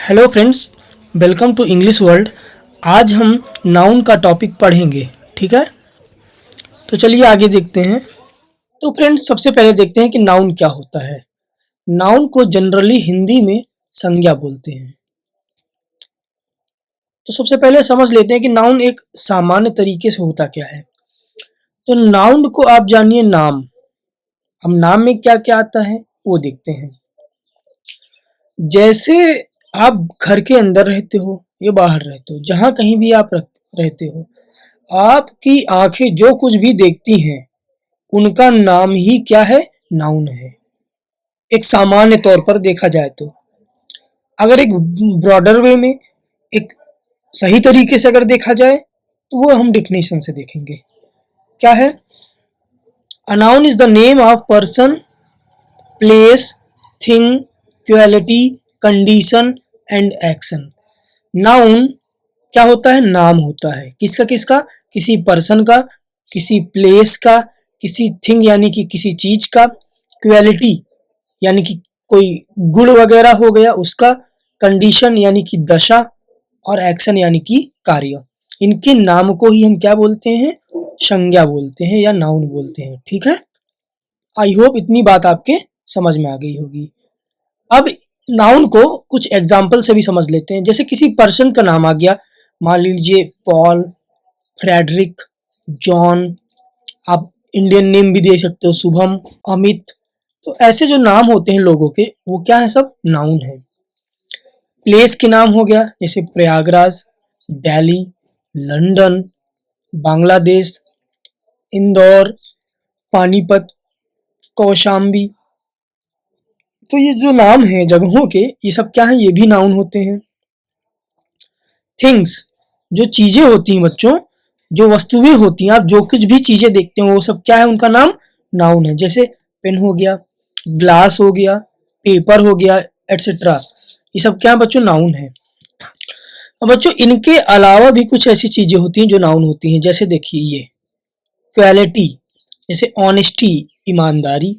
Hello friends, welcome to English world. आज हम noun का टॉपिक पढ़ेंगे। ठीक है, तो चलिए आगे देखते हैं। तो फ्रेंड्स, सबसे पहले देखते हैं कि नाउन क्या होता है। नाउन को जनरली हिंदी में संज्ञा बोलते हैं। तो सबसे पहले समझ लेते हैं कि नाउन एक सामान्य तरीके से होता क्या है। तो नाउन को आप जानिए नाम। हम नाम में क्या क्या आता है वो देखते हैं। जैसे आप घर के अंदर रहते हो या बाहर रहते हो, जहाँ कहीं भी आप रहते हो, आपकी आंखें जो कुछ भी देखती हैं उनका नाम ही क्या है, नाउन है। एक सामान्य तौर पर देखा जाए तो अगर एक ब्रॉडर वे में, एक सही तरीके से अगर देखा जाए तो वो हम डेफिनेशन से देखेंगे। क्या है? A noun is the name of person, place, thing, quality, condition and action. Noun क्या होता है? नाम होता है। किसका किसका? किसी पर्सन का, किसी प्लेस का, किसी थिंग यानी कि किसी चीज का, क्वालिटी यानी कि कोई गुण वगैरह हो गया उसका, कंडीशन यानी कि दशा, और एक्शन यानी कि कार्य। इनके नाम को ही हम क्या बोलते हैं? संज्ञा बोलते हैं या नाउन बोलते हैं। ठीक है, आई होप इतनी बात आपके समझ में आ गई होगी। अब नाउन को कुछ एग्जाम्पल से भी समझ लेते हैं। जैसे किसी पर्सन का नाम आ गया, मान लीजिए पॉल, फ्रेडरिक, जॉन, आप इंडियन नेम भी दे सकते हो, शुभम, अमित। तो ऐसे जो नाम होते हैं लोगों के, वो क्या है? सब नाउन है। प्लेस के नाम हो गया, जैसे प्रयागराज, दिल्ली, लंदन, बांग्लादेश, इंदौर, पानीपत, कौशाम्बी। तो ये जो नाम है जगहों के, ये सब क्या है? ये भी नाउन होते हैं। थिंग्स, जो चीजें होती हैं बच्चों, जो वस्तुएं होती हैं, आप जो कुछ भी चीजें देखते हो वो सब क्या है? उनका नाम नाउन है। जैसे पेन हो गया, ग्लास हो गया, पेपर हो गया, एटसेट्रा। ये सब क्या बच्चों? नाउन है। अब बच्चों, इनके अलावा भी कुछ ऐसी चीजें होती हैं जो नाउन होती हैं। जैसे देखिए ये क्वालिटी, जैसे ऑनेस्टी, ईमानदारी,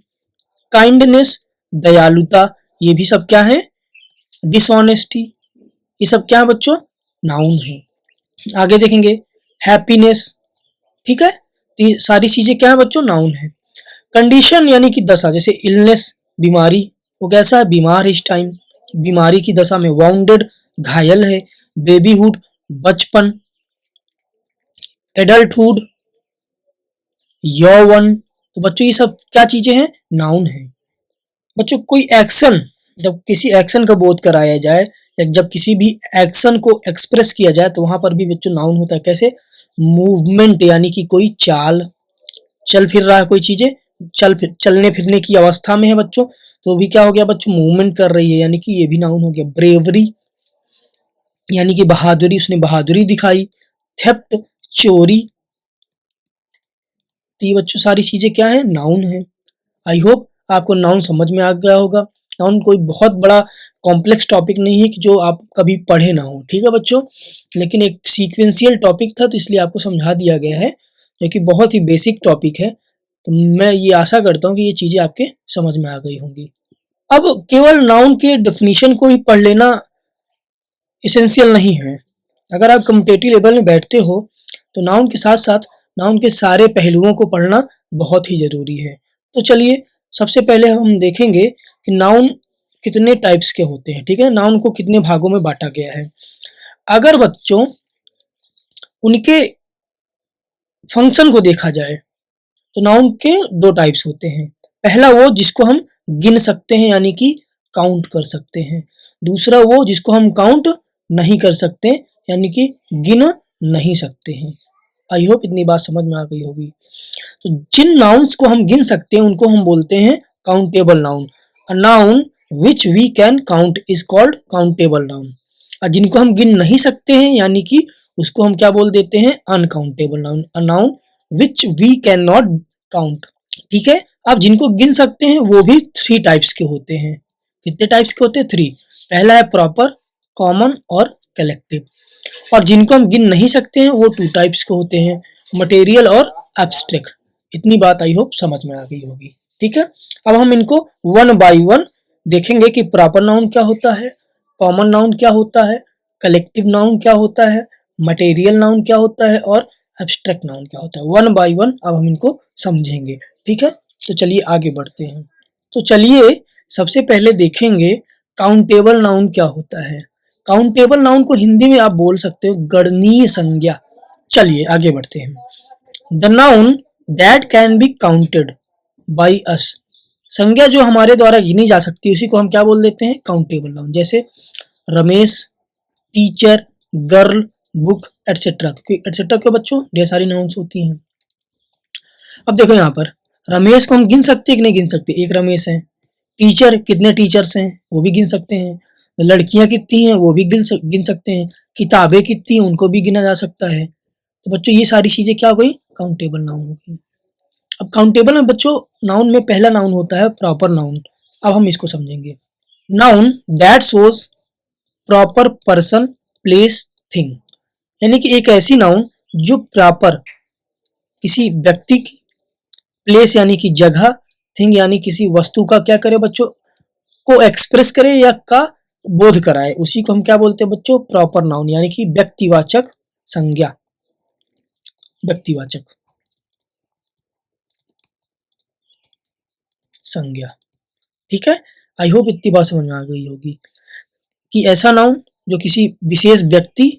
काइंडनेस, दयालुता, ये भी सब क्या है? डिसऑनेस्टी। ये सब क्या है बच्चों? नाउन है। आगे देखेंगे हैप्पीनेस। ठीक है, तो ये सारी चीजें क्या है बच्चों? नाउन है। कंडीशन यानी कि दशा, जैसे इलनेस, बीमारी, वो कैसा है? बीमार इस टाइम, बीमारी की दशा में। वाउंडेड, घायल है। बेबीहुड, बचपन। एडल्टहुड, यौवन। तो बच्चों ये सब क्या चीजें हैं? नाउन है। बच्चों कोई एक्शन, जब किसी एक्शन का बोध कराया जाए या जब किसी भी एक्शन को एक्सप्रेस किया जाए तो वहां पर भी बच्चों नाउन होता है। कैसे? मूवमेंट यानी कि कोई चाल, चल फिर रहा है कोई चीजें, चलने फिरने की अवस्था में है बच्चों, तो भी क्या हो गया बच्चों? मूवमेंट कर रही है, यानी कि ये भी नाउन हो गया। ब्रेवरी यानी कि बहादुरी, उसने बहादुरी दिखाई। थेफ्ट, चोरी। तो ये बच्चों सारी चीजें क्या है? नाउन है। आई होप आपको नाउन समझ में आ गया होगा। नाउन कोई बहुत बड़ा कॉम्प्लेक्स टॉपिक नहीं है कि जो आप कभी पढ़े ना हो। ठीक है बच्चों, लेकिन एक सीक्वेंशियल टॉपिक था तो इसलिए आपको समझा दिया गया है, जो कि बहुत ही बेसिक टॉपिक है। तो मैं ये आशा करता हूँ कि ये चीजें आपके समझ में आ गई होंगी। अब केवल नाउन के डेफिनेशन को ही पढ़ लेना इसेंशियल नहीं है। अगर आप कॉम्पिटिटिव लेवल में बैठते हो तो नाउन के साथ साथ नाउन के सारे पहलुओं को पढ़ना बहुत ही जरूरी है। तो चलिए सबसे पहले हम देखेंगे कि नाउन कितने टाइप्स के होते हैं। ठीक है, नाउन को कितने भागों में बांटा गया है। अगर बच्चों उनके फंक्शन को देखा जाए तो नाउन के दो टाइप्स होते हैं। पहला वो जिसको हम गिन सकते हैं यानी कि काउंट कर सकते हैं। दूसरा वो जिसको हम काउंट नहीं कर सकते यानी कि गिन नहीं सकते हैं। आई होप इतनी बात समझ में आ गई होगी। तो जिन नाउन्स को हम गिन सकते हैं उनको हम बोलते हैं countable noun. A noun which we can count is called countable noun. और जिनको हम गिन नहीं सकते हैं यानी कि उसको हम क्या बोल देते हैं? Uncountable noun. A noun which we can not count. ठीक है, आप जिनको गिन सकते हैं वो भी थ्री टाइप्स के होते हैं। कितने टाइप्स के होते हैं? थ्री। पहला है प्रॉपर, कॉमन और कलेक्टिव। और जिनको हम गिन नहीं सकते हैं वो टू टाइप्स के होते हैं, मटेरियल और एब्स्ट्रैक्ट। इतनी बात आई होप समझ में आ गई होगी। ठीक है, अब हम इनको वन बाय वन देखेंगे कि प्रॉपर नाउन क्या होता है, कॉमन नाउन क्या होता है, कलेक्टिव नाउन क्या होता है, मटेरियल नाउन क्या होता है और एब्स्ट्रैक्ट नाउन क्या होता है। वन बाय वन अब हम इनको समझेंगे, ठीक है। तो चलिए आगे बढ़ते हैं। तो चलिए सबसे पहले देखेंगे काउंटेबल नाउन क्या होता है। काउंटेबल नाउन को हिंदी में आप बोल सकते हो गणनीय संज्ञा। चलिए आगे बढ़ते हैं। The noun that can be counted by us, संज्ञा जो हमारे द्वारा गिनी जा सकती है उसी को हम क्या बोल देते हैं, काउंटेबल नाउन। जैसे Ramesh, teacher, girl, book etcetera. क्योंकि एटसेट्रा क्यों बच्चों, ढेर सारी नाउन्स होती हैं। अब देखो यहाँ पर रमेश को हम गिन सकते हैं कि नहीं गिन सकते, एक रमेश है। टीचर, कितने टीचर्स हैं वो भी गिन सकते हैं। लड़कियां कितनी हैं वो भी गिन सकते हैं। किताबें कितनी हैं उनको भी गिना जा सकता है। तो बच्चों ये सारी चीजें क्या हो गई, काउंटेबल नाउन हो गई। अब काउंटेबल में बच्चों नाउन में पहला नाउन होता है प्रॉपर नाउन। अब हम इसको समझेंगे। Noun that shows proper person, place, thing, यानी कि एक ऐसी नाउन जो प्रॉपर किसी व्यक्ति की, प्लेस यानी कि जगह, थिंग यानी किसी वस्तु का क्या करे बच्चों, को एक्सप्रेस करे या का बोध कराए, उसी को हम क्या बोलते हैं बच्चों, प्रॉपर नाउन यानी कि व्यक्तिवाचक संज्ञा, व्यक्तिवाचक संज्ञा। ठीक है, आई होप इतनी बात समझ में आ गई होगी कि ऐसा नाउन जो किसी विशेष व्यक्ति,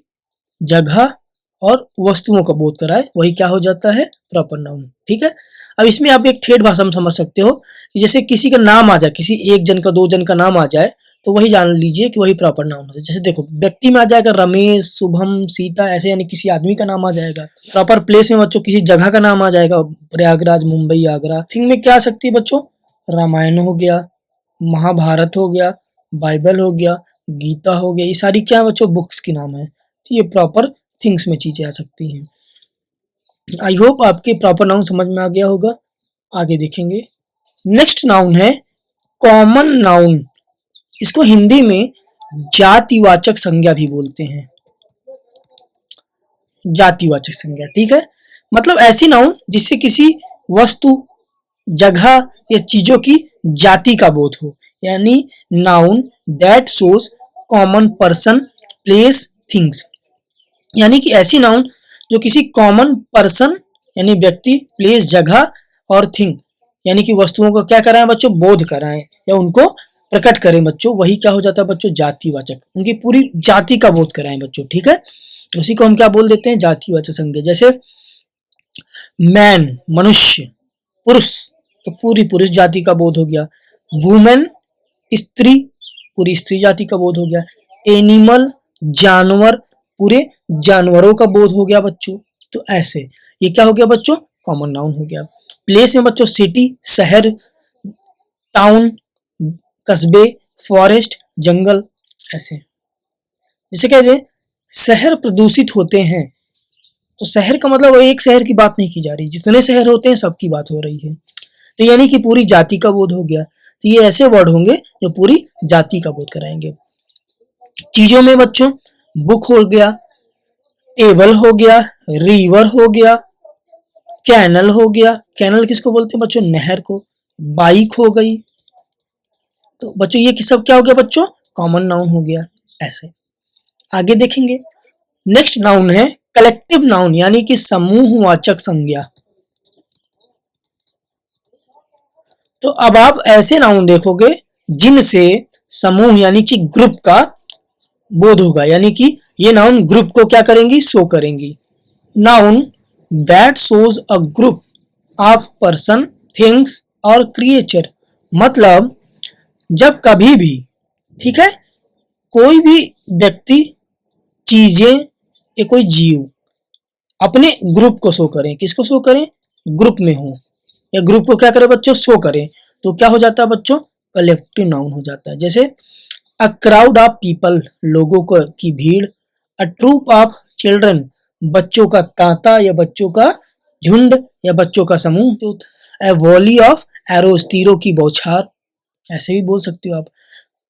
जगह और वस्तुओं का बोध कराए वही क्या हो जाता है, प्रॉपर नाउन। ठीक है, अब इसमें आप एक ठेठ भाषा में समझ सकते हो कि जैसे किसी का नाम आ जाए, किसी एक जन का, दो जन का नाम आ जाए तो वही जान लीजिए कि वही प्रॉपर नाउन होता है। जैसे देखो व्यक्ति में आ जाएगा रमेश, शुभम, सीता, ऐसे यानी किसी आदमी का नाम आ जाएगा। प्रॉपर प्लेस में बच्चों किसी जगह का नाम आ जाएगा, प्रयागराज, मुंबई, आगरा। थिंग में क्या आ सकती है बच्चों, रामायण हो गया, महाभारत हो गया, बाइबल हो गया, गीता हो गया, ये सारी क्या बच्चों, बुक्स की नाम है। तो ये प्रॉपर थिंग्स में चीजें आ सकती हैं। आई होप आपके प्रॉपर नाउन समझ में आ गया होगा। आगे देखेंगे। नेक्स्ट नाउन है कॉमन नाउन। इसको हिंदी में जातिवाचक संज्ञा भी बोलते हैं, जातिवाचक संज्ञा। ठीक है, मतलब ऐसी नाउन जिससे किसी वस्तु, जगह या चीजों की जाति का बोध हो, यानी noun that shows common person, place, things, यानी कि ऐसी नाउन जो किसी कॉमन पर्सन यानी व्यक्ति, प्लेस जगह और थिंग यानी कि वस्तुओं को क्या कराएं बच्चों, बोध कराएं या उनको प्रकट करें बच्चों, वही क्या हो जाता है बच्चों, जातिवाचक, उनकी पूरी जाति का बोध कराएं बच्चों। ठीक है, उसी को हम क्या बोल देते हैं, जातिवाचक संज्ञा। जैसे मैन मनुष्य, पुरुष तो पूरी पुरुष जाति का बोध हो गया, वुमेन स्त्री, पूरी स्त्री जाति का बोध हो गया, एनिमल जानवर, पूरे जानवरों का बोध हो गया बच्चों। तो ऐसे ये क्या हो गया बच्चों, कॉमन नाउन हो गया। प्लेस में बच्चों सिटी, शहर, टाउन, कस्बे, फॉरेस्ट, जंगल, ऐसे। जैसे कहते हैं शहर प्रदूषित होते हैं, तो शहर का मतलब एक शहर की बात नहीं की जा रही, जितने शहर होते हैं सबकी बात हो रही है। तो यानी कि पूरी जाति का बोध हो गया। तो ये ऐसे वर्ड होंगे जो पूरी जाति का बोध कराएंगे। चीजों में बच्चों बुक हो गया, टेबल हो गया, रिवर हो गया, कैनल हो गया, कैनल किसको बोलते हैं बच्चों, नहर को, बाइक हो गई। तो बच्चों ये सब क्या हो गया बच्चों, कॉमन नाउन हो गया। ऐसे आगे देखेंगे। नेक्स्ट नाउन है कलेक्टिव नाउन, यानी कि समूहवाचक संज्ञा। तो अब आप ऐसे नाउन देखोगे जिनसे समूह यानी कि ग्रुप का बोध होगा, यानी कि ये नाउन ग्रुप को क्या करेंगी, शो करेंगी। Noun that shows a group of person, things और क्रिएचर, मतलब जब कभी भी, ठीक है, कोई भी व्यक्ति, चीजें या कोई जीव अपने ग्रुप को शो करें, किसको शो करें, ग्रुप में हो या ग्रुप को क्या करें बच्चों, शो करें, तो क्या हो जाता है बच्चों, कलेक्टिव नाउन हो जाता है। जैसे अ क्राउड ऑफ पीपल, लोगों को की भीड़, अ ट्रूप ऑफ चिल्ड्रन, बच्चों का तांता या बच्चों का झुंड या बच्चों का समूह, ए वॉली ऑफ एरोज, तीरों की बौछार, ऐसे भी बोल सकते हो आप।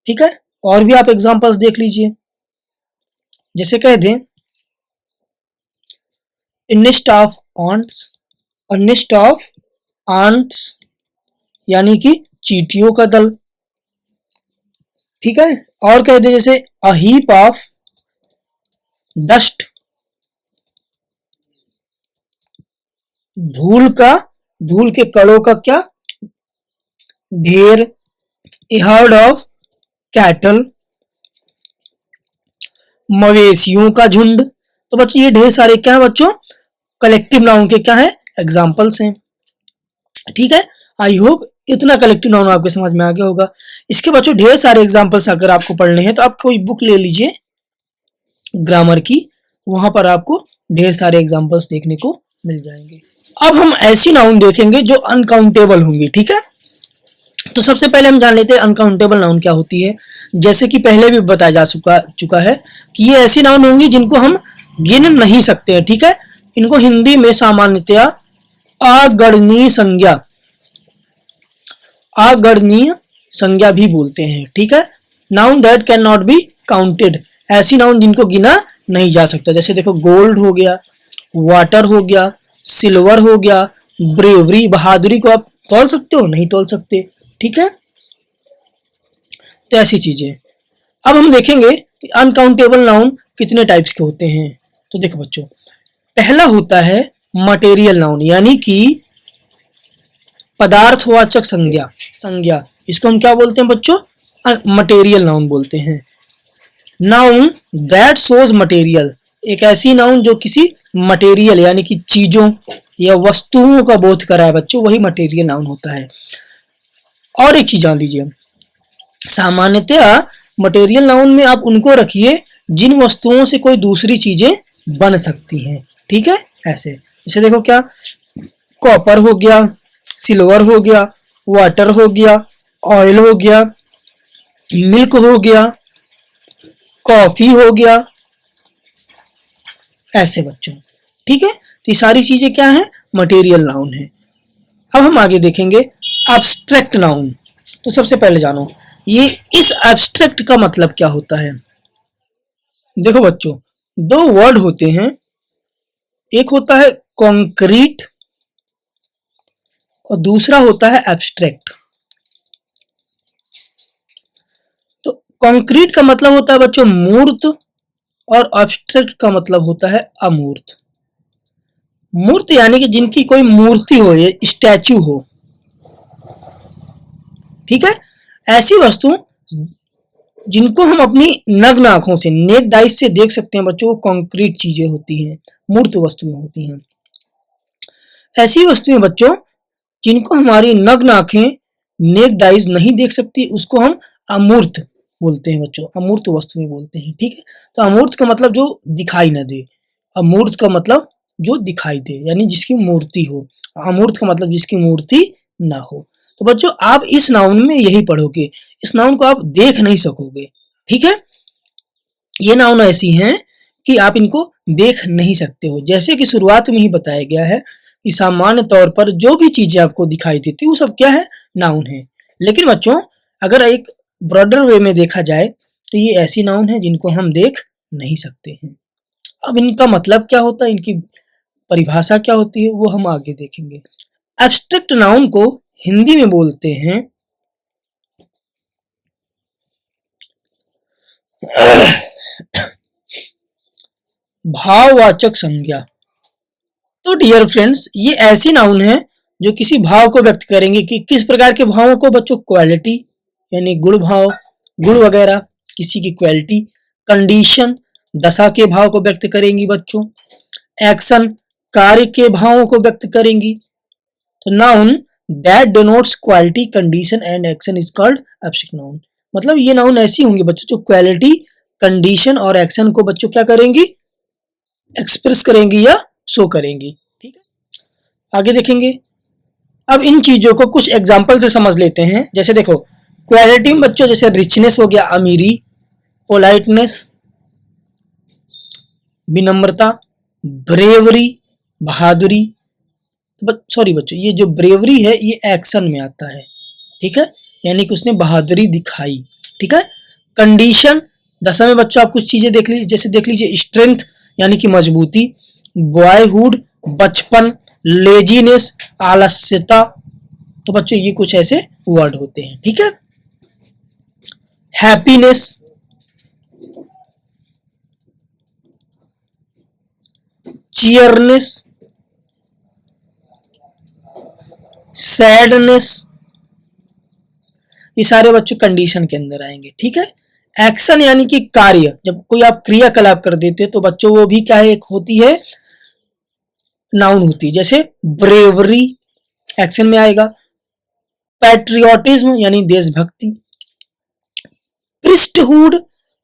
ठीक है, और भी आप एग्जांपल्स देख लीजिए। जैसे कह दें nest of ants, nest of ants यानी कि चींटियों का दल, ठीक है। और कह दे जैसे अ हीप ऑफ डस्ट, धूल के कणों का क्या ढेर। ए हर्ड ऑफ कैटल, मवेशियों का झुंड। तो बच्चों ये ढेर सारे क्या है बच्चों, कलेक्टिव नाउन के क्या है एग्जाम्पल्स हैं। ठीक है, आई होप इतना कलेक्टिव नाउन आपके समझ में आ गया होगा। इसके बच्चों ढेर सारे एग्जाम्पल्स अगर आपको पढ़ने हैं तो आप कोई बुक ले लीजिए ग्रामर की, वहां पर आपको ढेर सारे एग्जाम्पल्स देखने को मिल जाएंगे। अब हम ऐसी नाउन देखेंगे जो अनकाउंटेबल होंगी। ठीक है, तो सबसे पहले हम जान लेते हैं अनकाउंटेबल नाउन क्या होती है। जैसे कि पहले भी बताया जा चुका है कि ये ऐसी नाउन होंगी जिनको हम गिन नहीं सकते हैं। ठीक है, इनको हिंदी में सामान्यतया अगणनीय संज्ञा भी बोलते हैं। ठीक है, noun that can not be counted, ऐसी नाउन जिनको गिना नहीं जा सकता। जैसे देखो गोल्ड हो गया, वाटर हो गया, सिल्वर हो गया, ब्रेवरी बहादुरी को आप तोल सकते हो, नहीं तोल सकते। ठीक है, तो ऐसी चीजें। अब हम देखेंगे कि अनकाउंटेबल नाउन कितने टाइप्स के होते हैं। तो देखो बच्चों, पहला होता है मटेरियल नाउन, यानी कि पदार्थवाचक संज्ञा। इसको हम क्या बोलते हैं बच्चों, मटेरियल नाउन बोलते हैं। नाउन दैट शोज मटेरियल, एक ऐसी नाउन जो किसी मटेरियल यानी कि चीजों या वस्तुओं का बोध कराए बच्चों, वही मटेरियल नाउन होता है। और एक चीज जान लीजिए, सामान्यतया मटेरियल नाउन में आप उनको रखिए जिन वस्तुओं से कोई दूसरी चीजें बन सकती हैं। ठीक है, ऐसे जैसे देखो क्या, कॉपर हो गया, सिल्वर हो गया, वाटर हो गया, ऑयल हो गया, मिल्क हो गया, कॉफी हो गया, ऐसे बच्चों। ठीक है, तो ये सारी चीजें क्या है, मटेरियल नाउन है। अब हम आगे देखेंगे एब्स्ट्रैक्ट नाउन। तो सबसे पहले जानो ये इस एब्स्ट्रैक्ट का मतलब क्या होता है। देखो बच्चों, दो वर्ड होते हैं, एक होता है कॉन्क्रीट और दूसरा होता है एब्स्ट्रैक्ट। तो कॉन्क्रीट का मतलब होता है बच्चों मूर्त और एब्स्ट्रैक्ट का मतलब होता है अमूर्त। मूर्त यानी कि जिनकी कोई मूर्ति हो, ये स्टैचू हो। ठीक है, ऐसी वस्तु जिनको हम अपनी नग्न आंखों से, नेक्ड आइज से देख सकते हैं बच्चों, वो कॉन्क्रीट चीजें होती हैं, मूर्त वस्तुएं होती हैं। ऐसी वस्तुएं बच्चों जिनको हमारी नग्न आंखें, नेक्ड आइज नहीं देख सकती, उसको हम अमूर्त बोलते हैं बच्चों, अमूर्त वस्तुएं बोलते हैं। ठीक है, तो अमूर्त का मतलब जो दिखाई न दे, अमूर्त का मतलब जो दिखाई दे यानी जिसकी मूर्ति हो, अमूर्त का मतलब जिसकी मूर्ति ना हो। तो बच्चों आप इस नाउन में यही पढ़ोगे, इस नाउन को आप देख नहीं सकोगे। ठीक है, ये नाउन ऐसी हैं कि आप इनको देख नहीं सकते हो। जैसे कि शुरुआत में ही बताया गया है कि सामान्य तौर पर जो भी चीजें आपको दिखाई देती है वो सब क्या है, नाउन है। लेकिन बच्चों अगर एक ब्रॉडर वे में देखा जाए तो ये ऐसी नाउन है जिनको हम देख नहीं सकते हैं। अब इनका मतलब क्या होता है, इनकी परिभाषा क्या होती है, वो हम आगे देखेंगे। एब्स्ट्रैक्ट नाउन को हिंदी में बोलते हैं भाववाचक संज्ञा। तो डियर फ्रेंड्स, ये ऐसी नाउन है जो किसी भाव को व्यक्त करेंगे कि किस प्रकार के भावों को बच्चों, क्वालिटी यानी गुण भाव, गुण वगैरह किसी की क्वालिटी, कंडीशन दशा के भाव को व्यक्त करेंगी बच्चों, एक्शन कार्य के भावों को व्यक्त करेंगी। तो noun that denotes quality, condition and action is called abstract noun. मतलब ये नाउन ऐसी होंगी बच्चों जो क्वालिटी, कंडीशन और एक्शन को बच्चों क्या करेंगी, एक्सप्रेस करेंगी या शो करेंगी। ठीक है, आगे देखेंगे। अब इन चीजों को कुछ एग्जांपल से समझ लेते हैं। जैसे देखो क्वालिटी में बच्चों जैसे रिचनेस हो गया, अमीरी, पोलाइटनेस विनम्रता, ब्रेवरी बहादुरी। सॉरी बच्चों, ये जो ब्रेवरी है ये एक्शन में आता है। ठीक है, यानी कि उसने बहादुरी दिखाई। ठीक है, कंडीशन दशा में बच्चों आप कुछ चीजें देख लीजिए, जैसे देख लीजिए स्ट्रेंथ यानी कि मजबूती, बॉयहुड बचपन, लेजीनेस आलस्यता। तो बच्चों ये कुछ ऐसे वर्ड होते हैं। ठीक है, हैप्पीनेस, चीयरनेस, सैडनेस, ये सारे बच्चों कंडीशन के अंदर आएंगे। ठीक है, एक्शन यानी कि कार्य, जब कोई आप क्रियाकलाप कर देते तो बच्चों वो भी क्या है, एक होती है नाउन होती है। जैसे ब्रेवरी एक्शन में आएगा, पैट्रियोटिज्म यानी देशभक्ति, प्रिस्टहुड,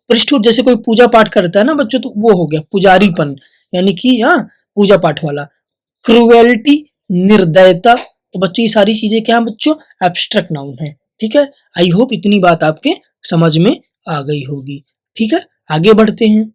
प्रिस्टहुड जैसे कोई पूजा पाठ करता है ना बच्चों, तो वो हो गया पुजारीपन, यानी कि हाँ पूजा पाठ वाला। क्रुएल्टी, निर्दयता। तो बच्चों ये सारी चीजें क्या है बच्चों, एब्स्ट्रैक्ट नाउन है। ठीक है, आई होप इतनी बात आपके समझ में आ गई होगी। ठीक है, आगे बढ़ते हैं।